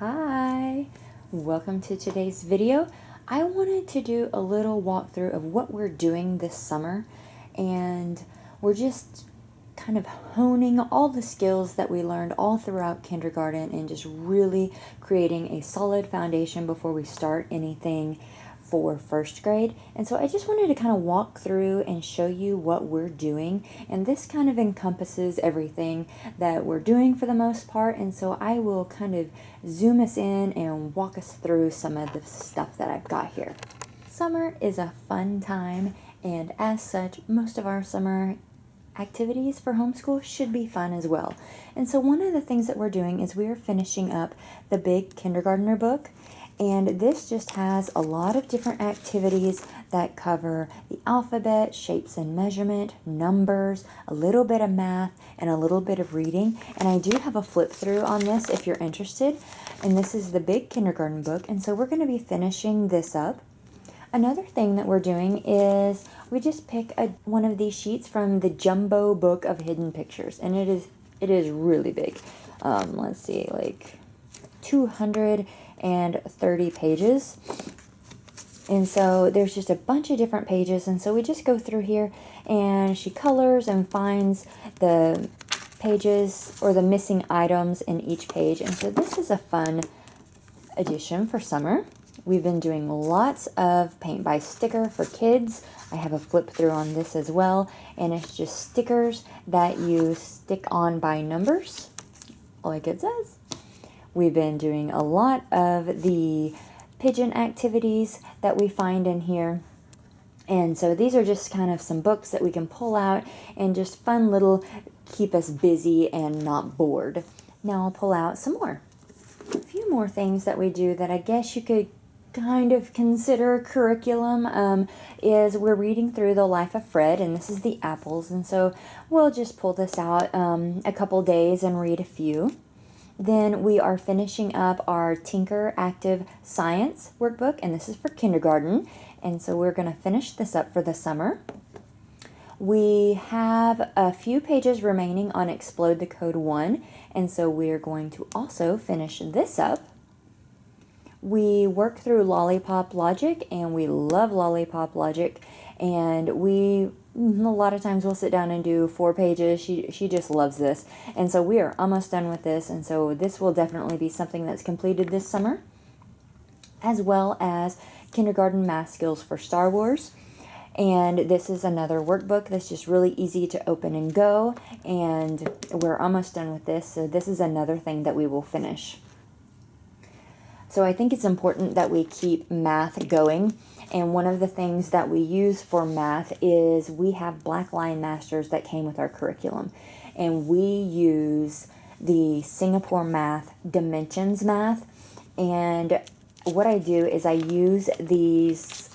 Hi, welcome to today's video. I wanted to do a little walkthrough of what we're doing this summer, and we're just kind of honing all the skills that we learned all throughout kindergarten and just really creating a solid foundation before we start anything for first grade. And so I just wanted to kind of walk through and show you what we're doing, and this kind of encompasses everything that we're doing for the most part. And so I will kind of zoom us in and walk us through some of the stuff that I've got here. Summer is a fun time, and as such, most of our summer activities for homeschool should be fun as well. And so one of the things that we're doing is we are finishing up the big kindergartner book, and this just has a lot of different activities that cover the alphabet, shapes and measurement, numbers, a little bit of math, and a little bit of reading. And I do have a flip through on this if you're interested. And this is the big kindergarten book, and so we're going to be finishing this up. Another thing that we're doing is we just pick one of these sheets from the Jumbo Book of Hidden Pictures, and it is really big. Let's see, like 230 pages. And so there's just a bunch of different pages, and so we just go through here and she colors and finds the pages or the missing items in each page. And so this is a fun addition for summer. We've been doing lots of paint by sticker for kids. I have a flip through on this as well, and it's just stickers that you stick on by numbers, like it says. We've been doing a lot of the pigeon activities that we find in here. And so these are just kind of some books that we can pull out and just fun little keep us busy and not bored. Now I'll pull out some more. A few more things that we do that I guess you could kind of consider curriculum is we're reading through The Life of Fred, and this is the apples. And so we'll just pull this out a couple days and read a few. Then we are finishing up our Tinker Active Science workbook, and this is for kindergarten. And so we're going to finish this up for the summer. We have a few pages remaining on Explode the Code 1, and so we're going to also finish this up. We work through Lollipop Logic, and we love Lollipop Logic, and a lot of times we'll sit down and do 4 pages. She just loves this, and so we are almost done with this, and so this will definitely be something that's completed this summer, as well as kindergarten math skills for Star Wars. And this is another workbook that's just really easy to open and go, and we're almost done with this, so this is another thing that we will finish. So I think it's important that we keep math going, and one of the things that we use for math is we have black line masters that came with our curriculum, and we use the Singapore Math Dimensions Math. And what I do is I use these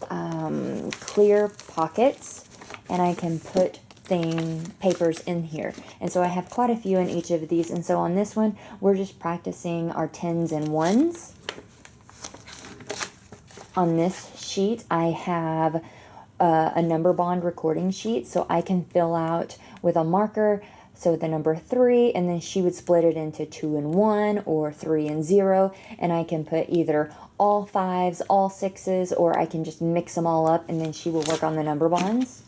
clear pockets, and I can put papers in here, and so I have quite a few in each of these. And so on this one we're just practicing our 10s and 1s. On this sheet I have a number bond recording sheet, so I can fill out with a marker, so the number 3, and then she would split it into 2 and 1 or 3 and 0, and I can put either all 5s, all 6s, or I can just mix them all up, and then she will work on the number bonds.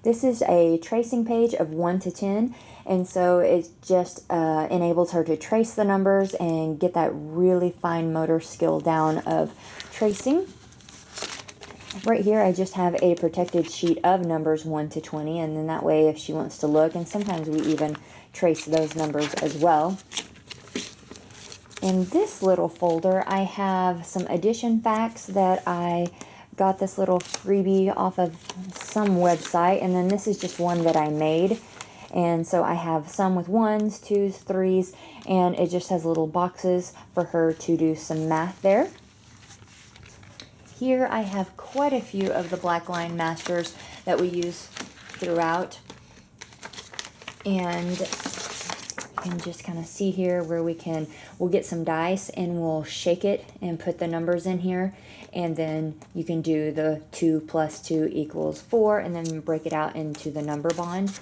This is a tracing page of 1 to 10, and so it just enables her to trace the numbers and get that really fine motor skill down of tracing. Right here I just have a protected sheet of numbers 1 to 20, and then that way if she wants to look, and sometimes we even trace those numbers as well. In this little folder I have some addition facts that I got this little freebie off of some website, and then this is just one that I made. And so I have some with 1s, 2s, 3s, and it just has little boxes for her to do some math there. Here I have quite a few of the black line masters that we use throughout, and you can just kind of see here where we'll get some dice and we'll shake it and put the numbers in here, and then you can do the 2 plus 2 equals 4, and then break it out into the number bond.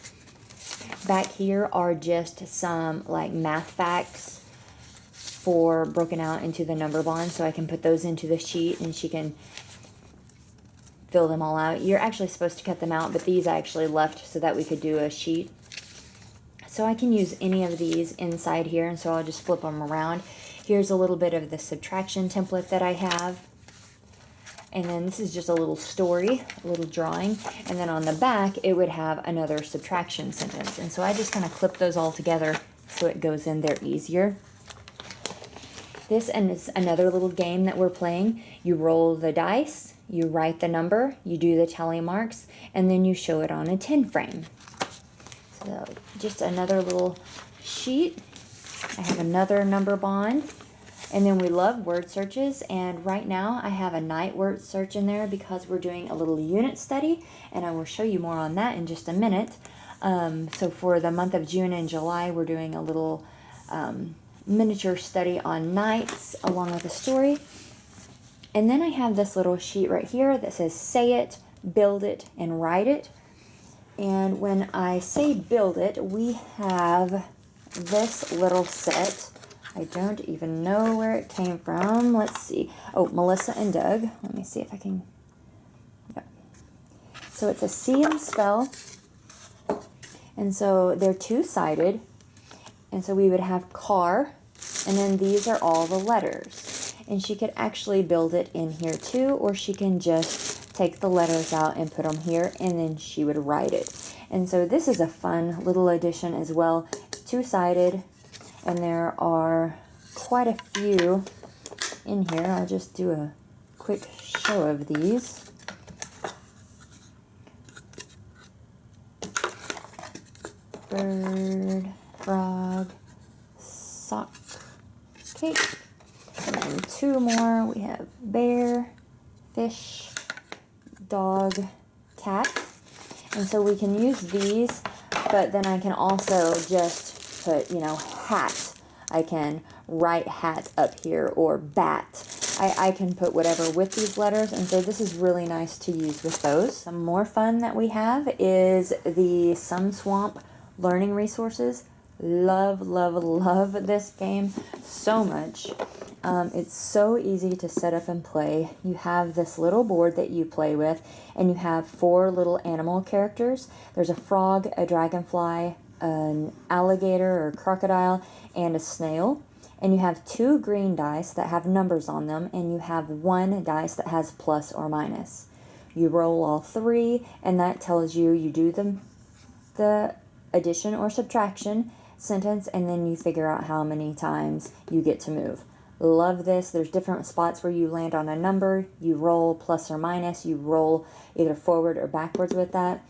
Back here are just some like math facts 4 broken out into the number bonds, so I can put those into the sheet and she can fill them all out. You're actually supposed to cut them out, but these I actually left so that we could do a sheet. So I can use any of these inside here, and so I'll just flip them around. Here's a little bit of the subtraction template that I have. And then this is just a little story, a little drawing. And then on the back, it would have another subtraction sentence. And so I just kind of clip those all together so it goes in there easier. This is another little game that we're playing. You roll the dice, you write the number, you do the tally marks, and then you show it on a 10 frame. So just another little sheet. I have another number bond. And then we love word searches, and right now I have a night word search in there because we're doing a little unit study, and I will show you more on that in just a minute. So for the month of June and July, we're doing a little miniature study on nights along with a story. And then I have this little sheet right here that says say it, build it, and write it. And when I say build it, we have this little set. I don't even know where it came from. Let's see. Oh, Melissa and Doug. Let me see if I can. Yep. So it's a see and spell. And so they're two-sided. And so we would have car. And then these are all the letters. And she could actually build it in here too. Or she can just take the letters out and put them here. And then she would write it. And so this is a fun little addition as well. It's two-sided. And there are quite a few in here. I'll just do a quick show of these. Bird, frog, sock, cake. And then 2 more. We have bear, fish, dog, cat. And so we can use these, but then I can also just put, you know, hat. I can write hat up here, or bat. I can put whatever with these letters, and so this is really nice to use with those. Some more fun that we have is the Sum Swamp learning resources. Love, love, love this game so much. It's so easy to set up and play. You have this little board that you play with, and you have 4 little animal characters. There's a frog, a dragonfly, an alligator or crocodile, and a snail. And you have 2 green dice that have numbers on them, and you have 1 dice that has plus or minus. You roll all 3, and that tells you do the addition or subtraction sentence, and then you figure out how many times you get to move. Love this. There's different spots where you land on a number. You roll plus or minus. You roll either forward or backwards with that.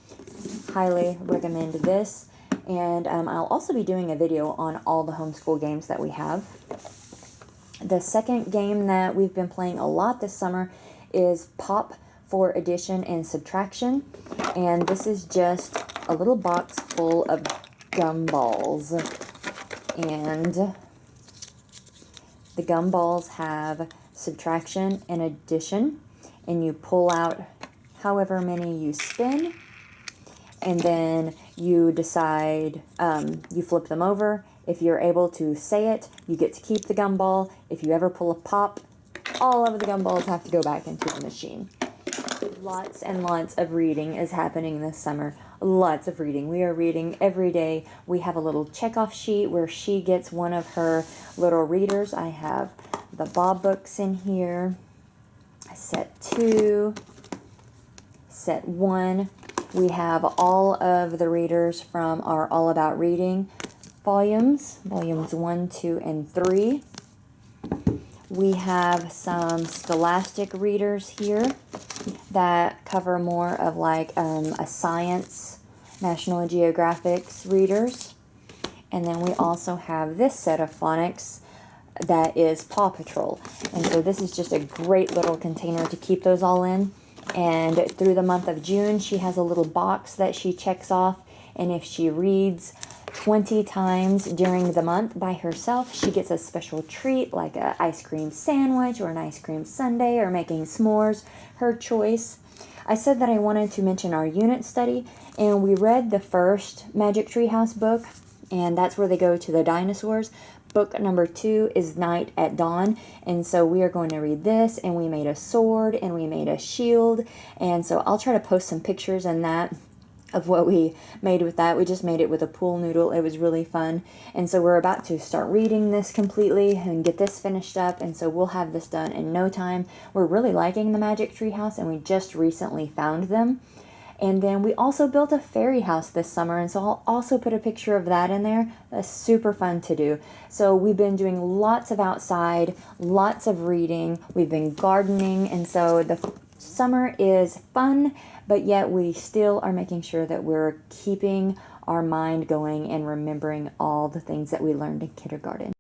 Highly recommend this. And I'll also be doing a video on all the homeschool games that we have. The second game that we've been playing a lot this summer is Pop for addition and subtraction. And this is just a little box full of gumballs. And the gumballs have subtraction and addition. And you pull out however many you spin. And then you decide, you flip them over. If you're able to say it, you get to keep the gumball. If you ever pull a pop, all of the gumballs have to go back into the machine. Lots and lots of reading is happening this summer. Lots of reading. We are reading every day. We have a little checkoff sheet where she gets one of her little readers. I have the Bob books in here. Set 2. Set 1. We have all of the readers from our All About Reading volumes 1, 2, and 3. We have some Scholastic readers here that cover more of like a science, National Geographic's readers. And then we also have this set of phonics that is Paw Patrol. And so this is just a great little container to keep those all in. And through the month of June, she has a little box that she checks off. And if she reads 20 times during the month by herself, she gets a special treat like an ice cream sandwich or an ice cream sundae or making s'mores, her choice. I said that I wanted to mention our unit study, and we read the first Magic Treehouse book, and that's where they go to the dinosaurs. book number 2 is Night at Dawn, and so we are going to read this, and we made a sword, and we made a shield, and so I'll try to post some pictures in that of what we made with that. We just made it with a pool noodle. It was really fun. And so we're about to start reading this completely and get this finished up, and so we'll have this done in no time. We're really liking the Magic Tree House, and we just recently found them. And then we also built a fairy house this summer, and so I'll also put a picture of that in there. That's super fun to do. So we've been doing lots of outside, lots of reading, we've been gardening, and so the summer is fun, but yet we still are making sure that we're keeping our mind going and remembering all the things that we learned in kindergarten.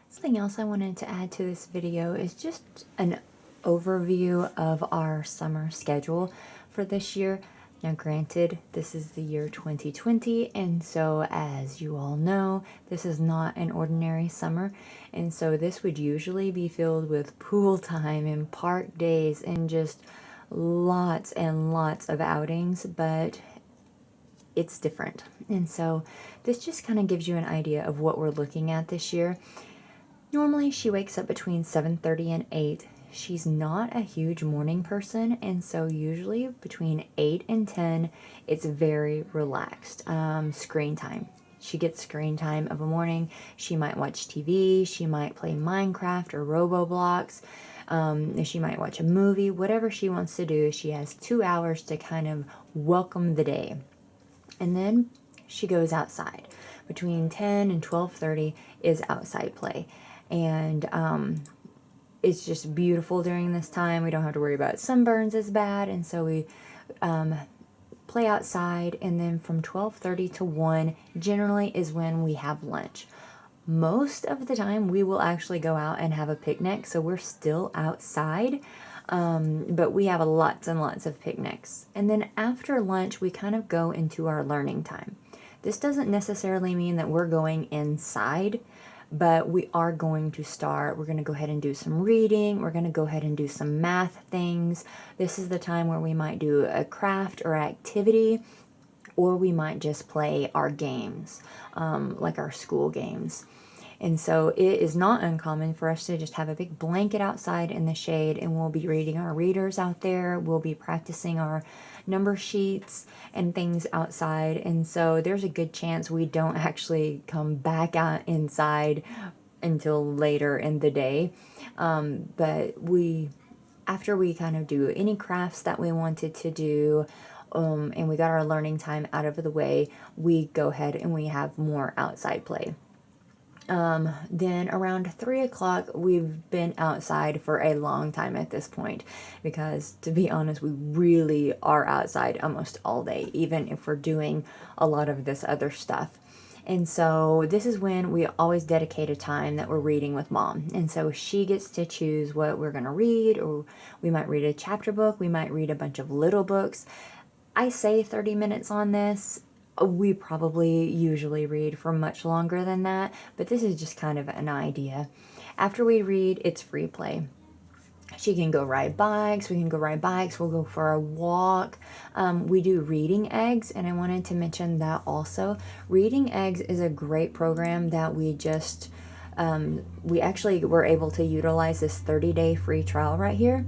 Something else I wanted to add to this video is just an overview of our summer schedule for this year. Now granted, this is the year 2020, and so as you all know, this is not an ordinary summer, and so this would usually be filled with pool time and park days and just lots and lots of outings, but it's different. And so this just kind of gives you an idea of what we're looking at this year. Normally she wakes up between 7:30 and 8. She's not a huge morning person, and so usually between 8 and 10, it's very relaxed. Screen time. She gets screen time of a morning. She might watch TV, she might play Minecraft or Roblox, she might watch a movie, whatever she wants to do. She has 2 hours to kind of welcome the day. And then she goes outside. Between 10 and 12:30 is outside play. And it's just beautiful during this time. We don't have to worry about sunburns as bad, and so we play outside. And then from 12:30 to 1 generally is when we have lunch. Most of the time we will actually go out and have a picnic, so we're still outside, but we have lots and lots of picnics. And then after lunch we kind of go into our learning time. This doesn't necessarily mean that we're going inside, but we are going to start. We're going to go ahead and do some reading. We're going to go ahead and do some math things. This is the time where we might do a craft or activity, or we might just play our games, like our school games. And so it is not uncommon for us to just have a big blanket outside in the shade, and we'll be reading our readers out there. We'll be practicing our number sheets and things outside. And so there's a good chance we don't actually come back out inside until later in the day. But after we kind of do any crafts that we wanted to do, and we got our learning time out of the way, we go ahead and we have more outside play. Then around 3 o'clock, we've been outside for a long time at this point, because to be honest, we really are outside almost all day, even if we're doing a lot of this other stuff. And so this is when we always dedicate a time that we're reading with Mom. And so she gets to choose what we're going to read, or we might read a chapter book, we might read a bunch of little books. I say 30 minutes on this. We probably usually read for much longer than that, but this is just kind of an idea. After we read, it's free play. She can go ride bikes, we can go ride bikes, we'll go for a walk. We do Reading Eggs, and I wanted to mention that also. Reading Eggs is a great program that we actually were able to utilize this 30-day free trial right here.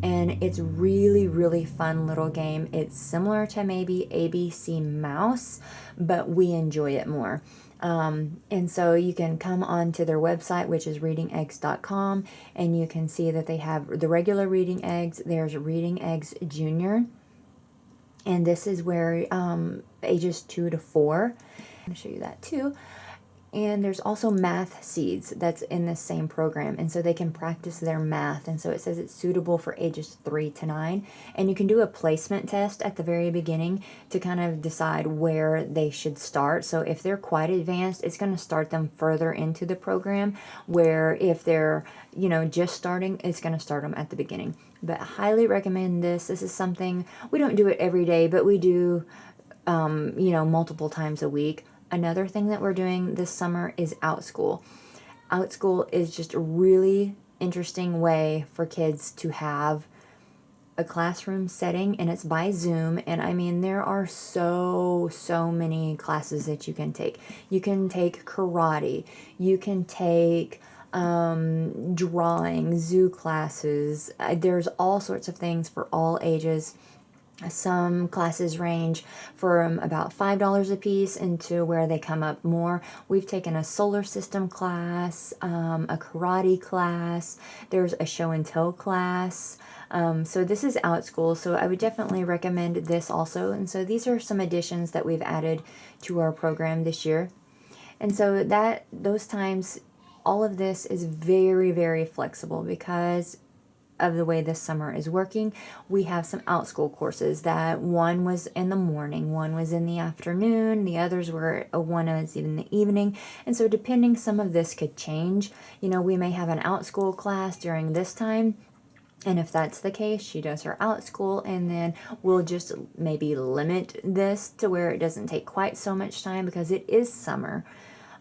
And it's really, really fun little game. It's similar to maybe ABC Mouse, but we enjoy it more. And so you can come onto their website, which is readingeggs.com, and you can see that they have the regular Reading Eggs. There's Reading Eggs Junior, and this is where ages 2 to 4. I'm going to show you that too. And there's also Math Seeds that's in the same program, and so they can practice their math. And so it says it's suitable for ages 3 to 9, and you can do a placement test at the very beginning to kind of decide where they should start. So if they're quite advanced, it's going to start them further into the program, where if they're just starting, it's going to start them at the beginning. But I highly recommend this. This is something, we don't do it every day, but we do multiple times a week. Another thing that we're doing this summer is OutSchool. OutSchool is just a really interesting way for kids to have a classroom setting, and it's by Zoom. And I mean, there are so many classes that you can take. You can take karate, you can take drawing, zoo classes. There's all sorts of things for all ages. Some classes range from about $5 a piece into where they come up more. We've taken a solar system class, a karate class, there's a show and tell class. So this is Outschool, so I would definitely recommend this also. And so these are some additions that we've added to our program this year. And so those times, all of this is very flexible because of the way this summer is working. We have some Outschool courses that one was in the morning, one was in the afternoon, the others were one was in the evening. And so depending, some of this could change. You know, we may have an Outschool class during this time, and if that's the case, she does her Outschool, and then we'll just maybe limit this to where it doesn't take quite so much time because it is summer.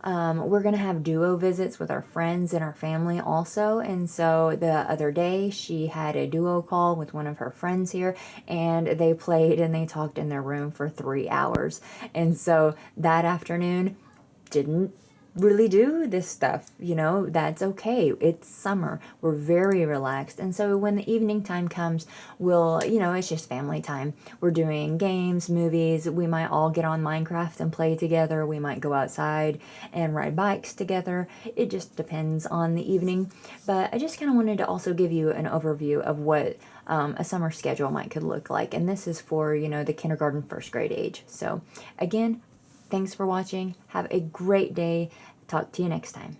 We're going to have duo visits with our friends and our family also. And so the other day she had a duo call with one of her friends here, and they played and they talked in their room for 3 hours. And so that afternoon didn't really do this stuff, you know. That's okay, it's summer, we're very relaxed. And so when the evening time comes, we'll, you know, it's just family time. We're doing games, movies, we might all get on Minecraft and play together, we might go outside and ride bikes together. It just depends on the evening. But I just kind of wanted to also give you an overview of what a summer schedule could look like. And this is for, you know, the kindergarten, first grade age. So again, thanks for watching. Have a great day. Talk to you next time.